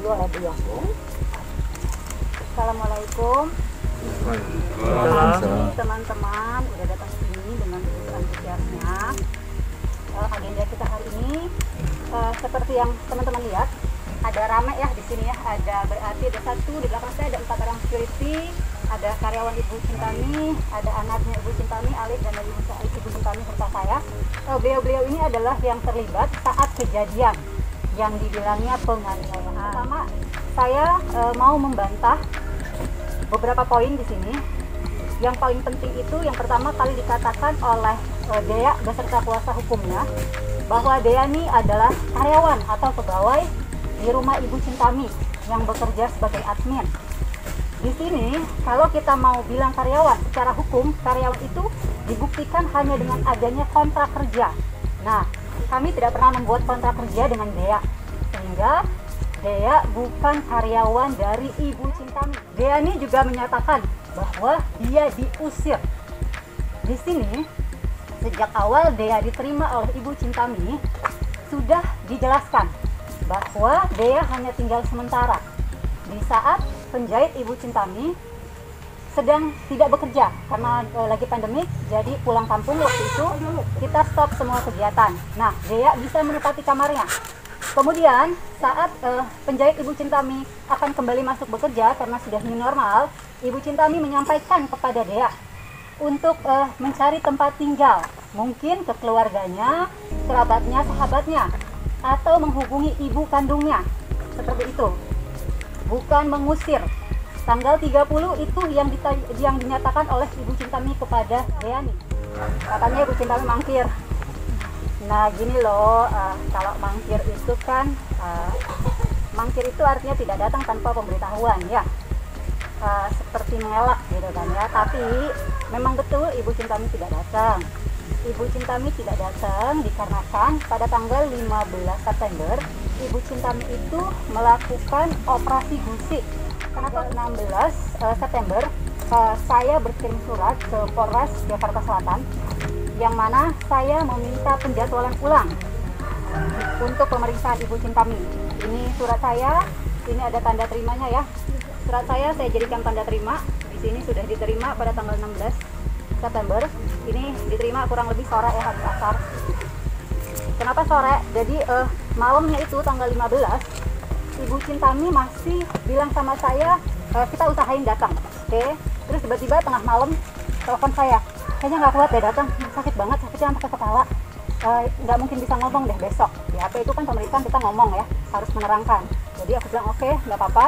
oleh Bu Yosung. Assalamualaikum. Teman-teman udah datang sini dengan begitu antusiasnya. Agenda kita hari ini seperti yang teman-teman lihat, ada rame ya di sini ya. Ada berarti ada satu di belakang saya ada 4 orang security, ada karyawan Ibu Cintami, ada anaknya Ibu Cintami, Alif dan Ibu Cintami serta saya. Beliau-beliau ini adalah yang terlibat saat kejadian yang dibilangnya penganiayaan. Pertama, saya mau membantah beberapa poin di sini. Yang paling penting itu yang pertama kali dikatakan oleh Dea beserta kuasa hukumnya bahwa Dea ini adalah karyawan atau pegawai di rumah Ibu Cintami yang bekerja sebagai admin. Di sini kalau kita mau bilang karyawan secara hukum, karyawan itu dibuktikan hanya dengan adanya kontrak kerja. Nah, kami tidak pernah membuat kontrak kerja dengan Dea, sehingga Dea bukan karyawan dari Ibu Cintami. Dea ini juga menyatakan bahwa dia diusir. Di sini sejak awal Dea diterima oleh Ibu Cintami sudah dijelaskan bahwa Dea hanya tinggal sementara. Di saat penjahit Ibu Cintami sedang tidak bekerja karena lagi pandemik, jadi pulang kampung waktu itu kita stop semua kegiatan. Nah, Dea bisa menempati kamarnya. Kemudian saat penjahit Ibu Cintami akan kembali masuk bekerja karena sudah new normal, Ibu Cintami menyampaikan kepada Dea untuk mencari tempat tinggal, mungkin ke keluarganya, kerabatnya, sahabatnya, atau menghubungi ibu kandungnya, seperti itu. Bukan mengusir. Tanggal 30 itu yang dinyatakan oleh Ibu Cintami kepada Dea nih. Katanya Ibu Cintami mangkir. Nah gini loh, kalau mangkir itu kan, mangkir itu artinya tidak datang tanpa pemberitahuan ya. Seperti mengelak gitu kan ya, tapi memang betul Ibu Cintami tidak datang. Ibu Cintami tidak datang dikarenakan pada tanggal 15 September Ibu Cintami itu melakukan operasi gusi. Tanggal 16 September saya berkirim surat ke Polres Jakarta Selatan yang mana saya meminta penjadwalan ulang untuk pemeriksaan Ibu Cintami. Ini surat saya, ini ada tanda terimanya ya. Surat saya jadikan tanda terima. Di sini sudah diterima pada tanggal 16 September. Ini diterima kurang lebih sore ya, habis asar. Kenapa sore? Jadi malamnya itu tanggal 15 Ibu Cintami masih bilang sama saya, kita usahain datang. Oke. Terus tiba-tiba tengah malam telepon saya, kayaknya nggak kuat deh datang, sakit banget, sakitnya sampai ke kepala, nggak mungkin bisa ngomong deh besok. Di HP itu kan pemeriksaan kita ngomong ya, harus menerangkan. Jadi aku bilang oke, nggak apa-apa,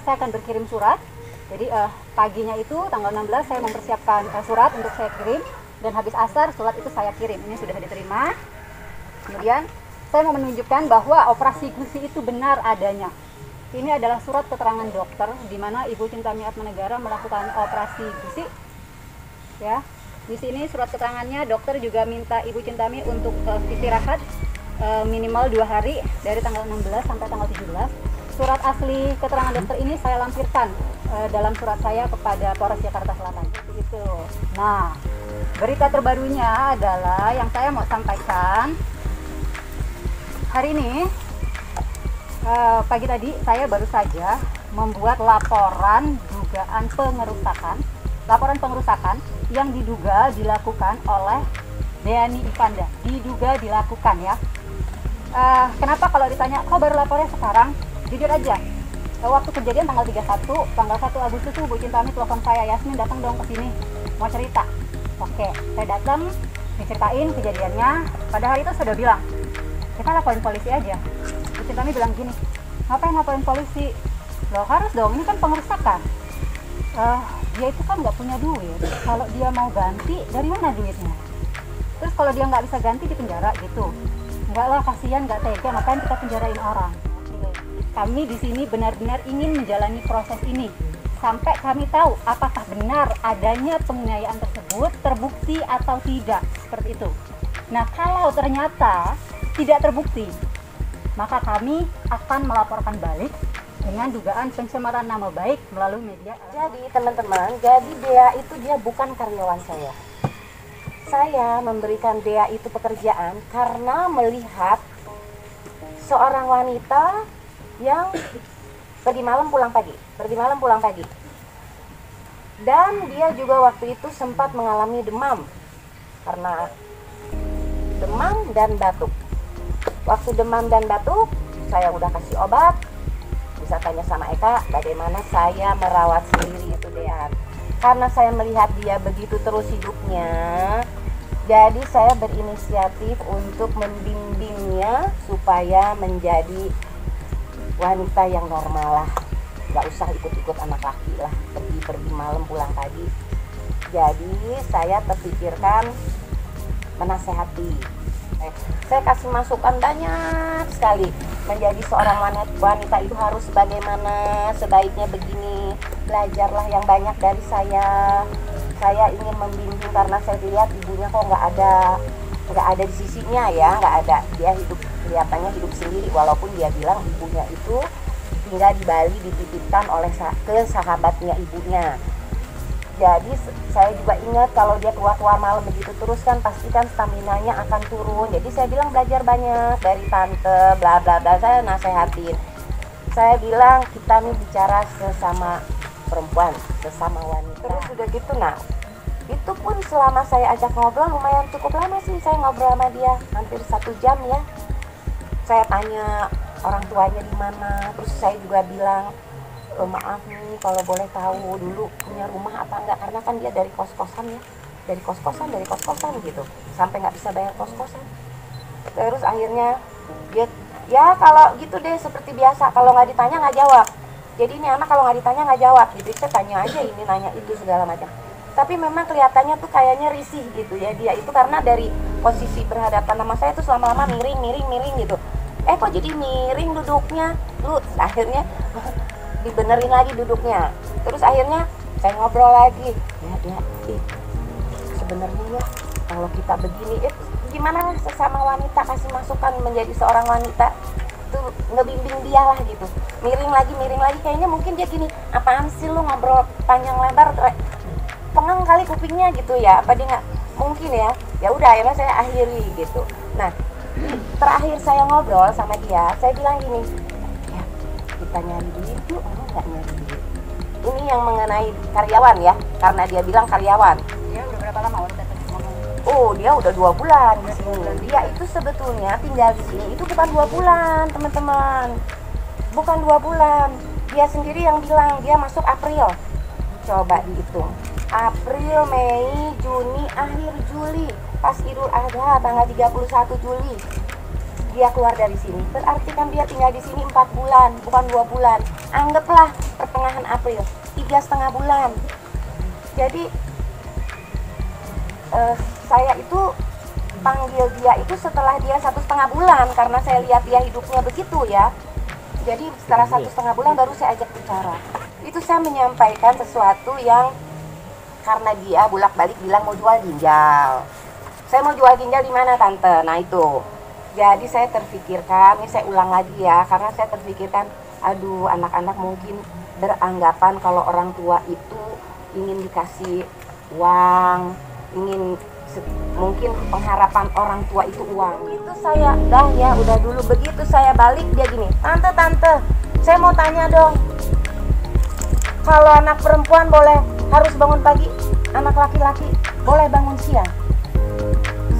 saya akan berkirim surat. Jadi paginya itu tanggal 16 saya mempersiapkan surat untuk saya kirim, dan habis asar surat itu saya kirim. Ini sudah diterima. Kemudian saya mau menunjukkan bahwa operasi gusi itu benar adanya. Ini adalah surat keterangan dokter di mana Ibu Cintami Atmanegara melakukan operasi gusi. Ya, di sini surat keterangannya dokter juga minta Ibu Cintami untuk istirahat minimal 2 hari dari tanggal 16 sampai tanggal 17. Surat asli keterangan dokter ini saya lampirkan dalam surat saya kepada Polres Jakarta Selatan. Itu. Nah, berita terbarunya adalah yang saya mau sampaikan hari ini. Pagi tadi saya baru saja membuat laporan dugaan pengerusakan yang diduga dilakukan oleh Deani Ivanda. Diduga dilakukan ya. Kenapa kalau ditanya kok baru lapornya sekarang? Jujur aja, waktu kejadian tanggal 31, tanggal 1 Agustus tuh Bu Cintami telepon saya, Yasmin datang dong ke sini mau cerita. Oke, saya datang, diceritain kejadiannya. Pada hari itu saya udah bilang, kita laporin polisi aja. Bu Cintami bilang gini, ngapain laporin polisi? Loh harus dong, ini kan pengerusakan. Dia itu kan nggak punya duit. Kalau dia mau ganti, dari mana duitnya? Terus kalau dia nggak bisa ganti di penjara gitu? Enggak lah, kasihan, nggak tega, ngapain kita penjarain orang? Kami di sini benar-benar ingin menjalani proses ini sampai kami tahu apakah benar adanya penganiayaan tersebut terbukti atau tidak, seperti itu. Nah, kalau ternyata tidak terbukti, maka kami akan melaporkan balik dengan dugaan pencemaran nama baik melalui media. Jadi teman-teman, jadi Dea itu dia bukan karyawan saya. Saya memberikan Dea itu pekerjaan karena melihat seorang wanita yang pergi malam pulang pagi, pergi malam pulang pagi. Dan dia juga waktu itu sempat mengalami demam, karena demam dan batuk. Waktu demam dan batuk, saya udah kasih obat. Bisa tanya sama Eka bagaimana saya merawat sendiri itu Dean. Karena saya melihat dia begitu terus hidupnya, jadi saya berinisiatif untuk membimbingnya supaya menjadi wanita yang normal lah. Gak usah ikut-ikut anak laki lah, pergi malam pulang pagi. Jadi saya terpikirkan menasehati. Saya kasih masukan banyak sekali. Menjadi seorang wanita itu harus bagaimana, sebaiknya begini. Belajarlah yang banyak dari saya. Saya ingin membimbing karena saya lihat ibunya kok nggak ada di sisinya ya, nggak ada. Dia hidup, kelihatannya hidup sendiri, walaupun dia bilang ibunya itu tinggal di Bali, dititipkan oleh ke sahabatnya ibunya. Jadi saya juga ingat kalau dia keluar malam begitu terus kan pasti kan staminanya akan turun. Jadi saya bilang belajar banyak dari tante, bla bla bla. Saya nasehatin. Saya bilang kita nih bicara sesama perempuan, sesama wanita. Terus udah gitu, nah itu pun selama saya ajak ngobrol lumayan cukup lama sih. Saya ngobrol sama dia hampir 1 jam ya. Saya tanya orang tuanya di mana. Terus saya juga bilang, maaf nih kalau boleh tahu dulu punya rumah apa enggak, karena kan dia dari kos-kosan ya, dari kos-kosan gitu, sampai nggak bisa bayar kos-kosan. Terus akhirnya dia ya kalau gitu deh, seperti biasa, kalau nggak ditanya nggak jawab. Jadi ini anak kalau nggak ditanya nggak jawab gitu. Saya tanya aja ini, nanya itu, segala macam. Tapi memang kelihatannya tuh kayaknya risih gitu ya dia itu, karena dari posisi berhadapan sama saya tuh selama-lama miring gitu. Kok jadi miring duduknya lu? Akhirnya dibenerin lagi duduknya. Terus akhirnya saya ngobrol lagi, ya sebenarnya ya kalau kita begini gimana sesama wanita, kasih masukan menjadi seorang wanita tuh, ngebimbing dia lah gitu. Miring lagi kayaknya mungkin dia gini, apaan sih lu ngobrol panjang lebar, pengang kali kupingnya gitu ya, apa dia nggak mungkin ya udah akhirnya saya akhiri gitu. Nah terakhir saya ngobrol sama dia, saya bilang gini, kita nyari duit yuk, nggak nyari duit. Ini yang mengenai karyawan ya, karena dia bilang karyawan. Dia udah berapa lama udah datang ngomong? Oh, dia udah 2 bulan di sini. Dia itu sebetulnya tinggal di sini itu bukan 2 bulan, teman-teman. Bukan 2 bulan. Dia sendiri yang bilang dia masuk April. Coba dihitung. April, Mei, Juni, akhir Juli. Pas Idul Adha tanggal 31 Juli. Dia keluar dari sini, berarti kan dia tinggal di sini 4 bulan, bukan 2 bulan. Anggaplah pertengahan April, 3,5 bulan. Jadi saya itu panggil dia itu setelah dia 1,5 bulan, karena saya lihat dia hidupnya begitu ya. Jadi setelah 1,5 bulan baru saya ajak bicara. Itu saya menyampaikan sesuatu yang, karena dia bolak-balik bilang mau jual ginjal. Saya mau jual ginjal di mana tante? Nah itu. Jadi saya terpikirkan, ini saya ulang lagi ya, karena saya terpikirkan, aduh anak-anak mungkin beranggapan kalau orang tua itu ingin dikasih uang, mungkin pengharapan orang tua itu uang. Itu saya, udah dulu. Begitu saya balik dia gini, tante, saya mau tanya dong, kalau anak perempuan boleh harus bangun pagi, anak laki-laki boleh bangun siang.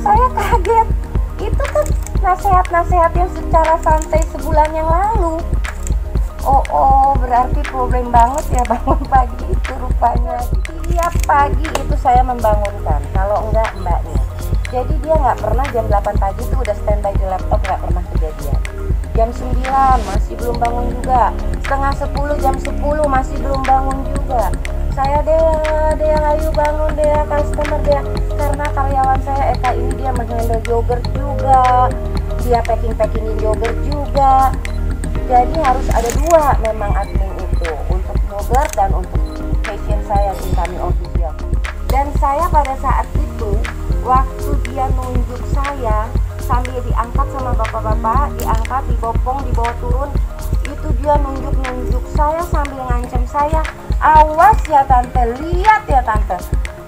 Saya kaget, itu kan nasihat-nasihat yang secara santai sebulan yang lalu. Oh, berarti problem banget ya bangun pagi itu rupanya. Tiap pagi itu saya membangunkan, kalau enggak mbaknya. Jadi dia nggak pernah jam 8 pagi itu udah standby di laptop, nggak pernah kejadian. Jam 9 masih belum bangun juga, setengah 10, jam 10 masih belum bangun juga. Saya Dea, ayo bangun Dea, customer Dea. Karena karyawan saya Eka ini dia menghandle yogurt juga, dia packingin yogurt juga. Jadi harus ada 2 memang admin itu, untuk yogurt dan untuk passion saya di kami official. Dan saya pada saat itu, waktu dia nunjuk saya sambil diangkat sama bapak-bapak, diangkat, dibopong, dibawa turun, itu dia nunjuk saya sambil ngancam saya, awas ya tante, lihat ya tante.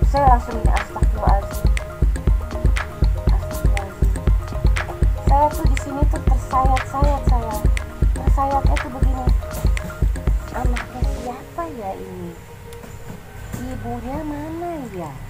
Saya langsung ini astagfirullahaladzim. Saya tuh di sini tuh tersayat-sayat saya. Tersayatnya tuh begini. ini. Ibunya mana ya?